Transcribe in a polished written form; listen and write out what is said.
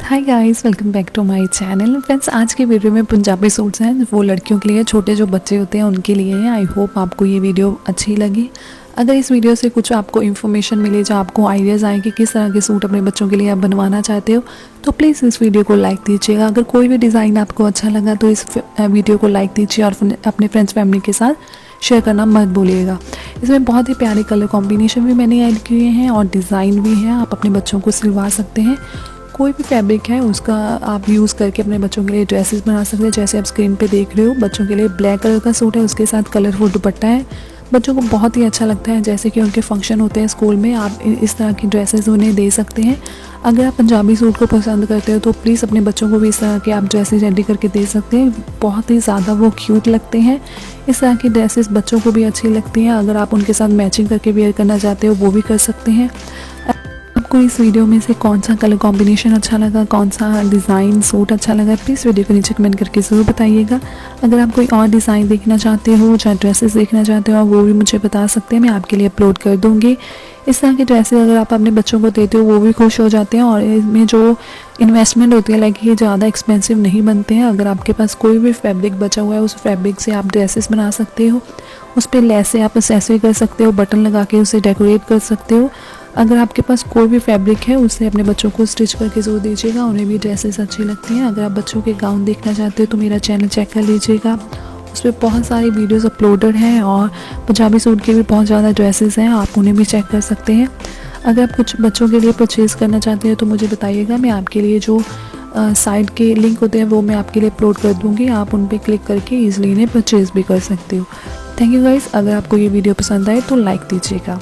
Hi guys, welcome back to my channel. Friends, आज के video में पंजाबी सूट्स हैं, वो लड़कियों के लिए, छोटे जो बच्चे होते हैं उनके लिए हैं। आई होप आपको ये वीडियो अच्छी लगी। अगर इस वीडियो से कुछ आपको इन्फॉर्मेशन मिले, जो आपको आइडियाज़ आए कि किस तरह के सूट अपने बच्चों के लिए आप बनवाना चाहते हो, तो प्लीज़ इस वीडियो को लाइक दीजिएगा। अगर कोई भी डिज़ाइन आपको अच्छा लगा तो इस वीडियो को लाइक दीजिए और अपने फ्रेंड्स फैमिली के साथ शेयर करना मत भूलिएगा। इसमें बहुत ही प्यारे कलर कॉम्बिनेशन भी मैंने ऐड किए हैं और डिज़ाइन भी है। आप अपने बच्चों को सिलवा सकते हैं। कोई भी फैब्रिक है उसका आप यूज़ करके अपने बच्चों के लिए ड्रेसेस बना सकते हैं। जैसे आप स्क्रीन पे देख रहे हो, बच्चों के लिए ब्लैक कलर का सूट है, उसके साथ कलरफुल दुपट्टा है। बच्चों को बहुत ही अच्छा लगता है। जैसे कि उनके फंक्शन होते हैं स्कूल में, आप इस तरह की ड्रेसेस उन्हें दे सकते हैं। अगर आप पंजाबी सूट को पसंद करते हो तो प्लीज़ अपने बच्चों को भी इस तरह के आप ड्रेसेस रेडी करके दे सकते हैं। बहुत ही ज़्यादा वो क्यूट लगते हैं। इस तरह की ड्रेसेस बच्चों को भी अच्छी लगती हैं। अगर आप उनके साथ मैचिंग करके वेयर करना चाहते हो वो भी कर सकते हैं। आपको इस वीडियो में से कौन सा कलर कॉम्बिनेशन अच्छा लगा, कौन सा डिज़ाइन सूट अच्छा लगा, प्लीज़ वीडियो को नीचे कमेंट करके ज़रूर बताइएगा। अगर आप कोई और डिज़ाइन देखना चाहते हो, चाहे ड्रेसेस देखना चाहते हो, वो भी मुझे बता सकते हैं, मैं आपके लिए अपलोड कर दूँगी। इस तरह के ड्रेसेस अगर आप अपने बच्चों को देते हो वो भी खुश हो जाते हैं। और इसमें जो इन्वेस्टमेंट होती है, लाइक ये ज़्यादा एक्सपेंसिव नहीं बनते हैं। अगर आपके पास कोई भी फैब्रिक बचा हुआ है, उस फैब्रिक से आप ड्रेसेस बना सकते हो। उस पर लेस से आप एक्सेसरी कर सकते हो, बटन लगा के उसे डेकोरेट कर सकते हो। अगर आपके पास कोई भी फैब्रिक है उससे अपने बच्चों को स्टिच करके ज़रूर दीजिएगा, उन्हें भी ड्रेसेस अच्छी लगती हैं। अगर आप बच्चों के गाउन देखना चाहते हो तो मेरा चैनल चेक कर लीजिएगा, उस पर बहुत सारी वीडियोस अपलोडेड हैं और पंजाबी सूट के भी बहुत ज़्यादा ड्रेसेस हैं, आप उन्हें भी चेक कर सकते हैं। अगर आप कुछ बच्चों के लिए परचेज़ करना चाहते हैं तो मुझे बताइएगा, मैं आपके लिए जो साइट के लिंक होते हैं वो मैं आपके लिए अपलोड कर दूँगी। आप उन पर क्लिक करके ईजिली इन्हें परचेज़ भी कर सकते हो। Thank you guys. अगर आपको ये वीडियो पसंद आए तो लाइक दीजिएगा।